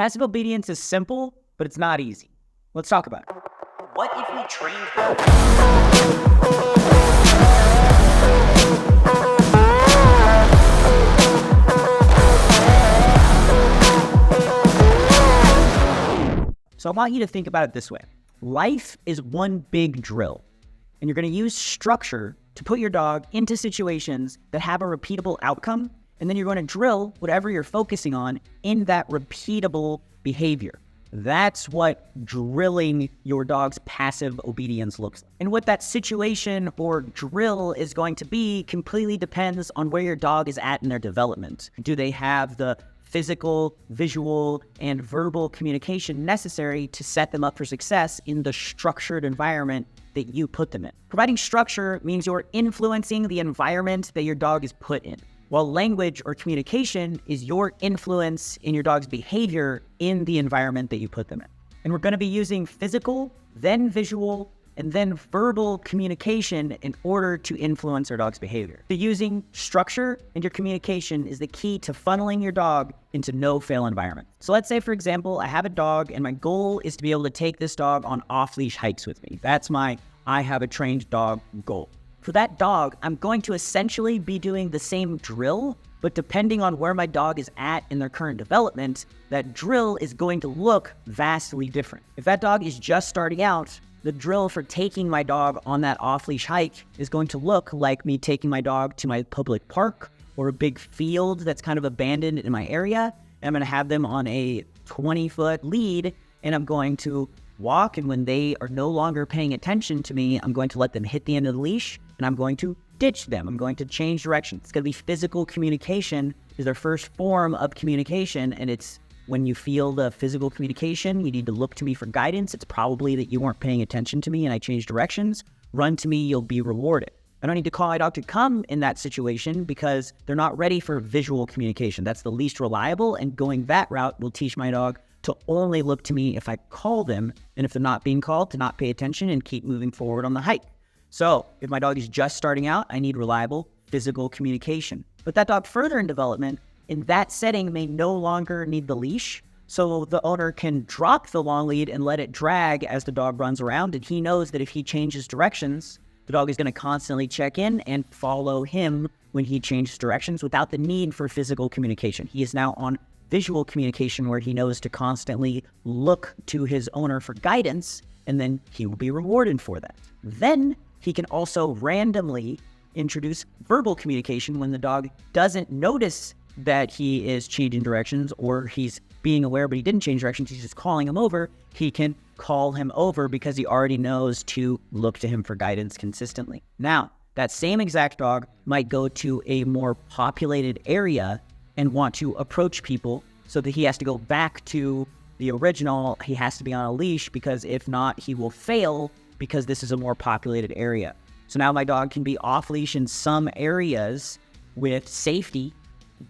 Passive obedience is simple, but it's not easy. Let's talk about it. What if we trained them? So I want you to think about it this way. Life is one big drill, and you're going to use structure to put your dog into situations that have a repeatable outcome, and then you're going to drill whatever you're focusing on in that repeatable behavior. That's what drilling your dog's passive obedience looks like. And what that situation or drill is going to be completely depends on where your dog is at in their development. Do they have the physical, visual, and verbal communication necessary to set them up for success in the structured environment that you put them in? Providing structure means you're influencing the environment that your dog is put in, while language or communication is your influence in your dog's behavior in the environment that you put them in. And we're going to be using physical, then visual, and then verbal communication in order to influence our dog's behavior. So using structure and your communication is the key to funneling your dog into no-fail environment. So let's say, for example, I have a dog and my goal is to be able to take this dog on off-leash hikes with me. That's my I have a trained dog goal. For that dog, I'm going to essentially be doing the same drill, but depending on where my dog is at in their current development, that drill is going to look vastly different. If that dog is just starting out, the drill for taking my dog on that off-leash hike is going to look like me taking my dog to my public park or a big field that's kind of abandoned in my area. And I'm going to have them on a 20-foot lead, and I'm going to walk, and when they are no longer paying attention to me, I'm going to let them hit the end of the leash, and I'm going to ditch them. I'm going to change direction. It's going to be physical communication is their first form of communication, and it's when you feel the physical communication, you need to look to me for guidance. It's probably that you weren't paying attention to me and I changed directions. Run to me, you'll be rewarded. I don't need to call my dog to come in that situation because they're not ready for visual communication. That's the least reliable, and going that route will teach my dog to only look to me if I call them, and if they're not being called, to not pay attention and keep moving forward on the hike. So if my dog is just starting out, I need reliable physical communication. But that dog further in development, in that setting, may no longer need the leash, so the owner can drop the long lead and let it drag as the dog runs around, and he knows that if he changes directions, the dog is going to constantly check in and follow him when he changes directions without the need for physical communication. He is now on visual communication where he knows to constantly look to his owner for guidance, and then he will be rewarded for that. Then he can also randomly introduce verbal communication when the dog doesn't notice that he is changing directions, or he's being aware but he didn't change directions, he's just calling him over. He can call him over because he already knows to look to him for guidance consistently. Now, that same exact dog might go to a more populated area and want to approach people, so that he has to go back to the original. He has to be on a leash, because if not, he will fail, because this is a more populated area. So now my dog can be off leash in some areas with safety,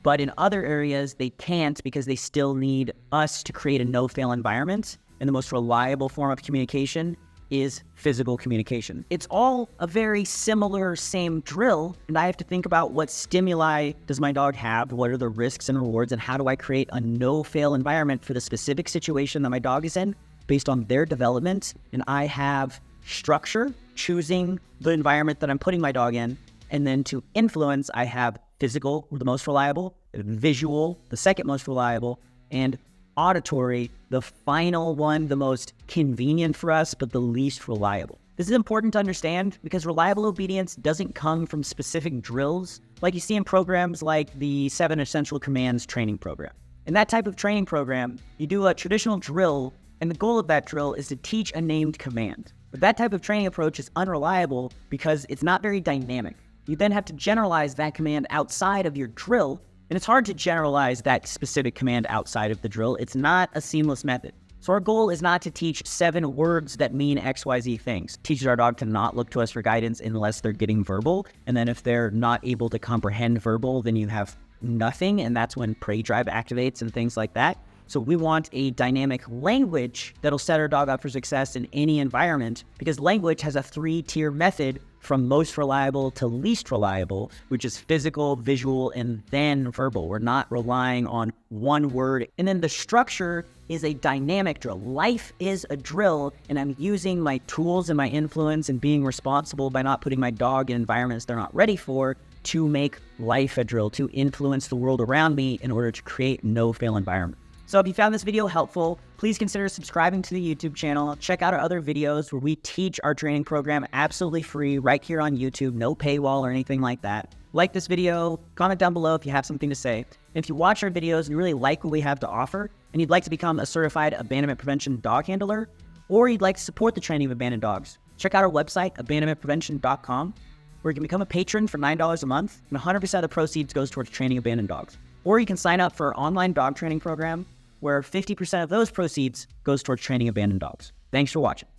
but in other areas they can't, because they still need us to create a no-fail environment. And the most reliable form of communication is physical communication. It's all a very similar same drill, and I have to think about what stimuli does my dog have, what are the risks and rewards, and how do I create a no-fail environment for the specific situation that my dog is in based on their development. And I have structure, choosing the environment that I'm putting my dog in, and then to influence, I have physical, the most reliable, visual, the second most reliable, and auditory, the final one, the most convenient for us, but the least reliable. This is important to understand because reliable obedience doesn't come from specific drills like you see in programs like the 7 Essential Commands training program. In that type of training program, you do a traditional drill, and the goal of that drill is to teach a named command. But that type of training approach is unreliable because it's not very dynamic. You then have to generalize that command outside of your drill, and it's hard to generalize that specific command outside of the drill. It's not a seamless method. So our goal is not to teach 7 words that mean XYZ things. It teaches our dog to not look to us for guidance unless they're getting verbal, and then if they're not able to comprehend verbal, then you have nothing, and that's when prey drive activates and things like that. So we want a dynamic language that'll set our dog up for success in any environment, because language has a 3-tier method from most reliable to least reliable, which is physical, visual, and then verbal. We're not relying on one word. And then the structure is a dynamic drill. Life is a drill, and I'm using my tools and my influence and being responsible by not putting my dog in environments they're not ready for to make life a drill, to influence the world around me in order to create no-fail environment. So if you found this video helpful, please consider subscribing to the YouTube channel. Check out our other videos where we teach our training program absolutely free right here on YouTube, no paywall or anything like that. Like this video, comment down below if you have something to say. And if you watch our videos and you really like what we have to offer, and you'd like to become a certified abandonment prevention dog handler, or you'd like to support the training of abandoned dogs, check out our website, abandonmentprevention.com, where you can become a patron for $9 a month, and 100% of the proceeds goes towards training abandoned dogs. Or you can sign up for our online dog training program, where 50% of those proceeds goes towards training abandoned dogs. Thanks for watching.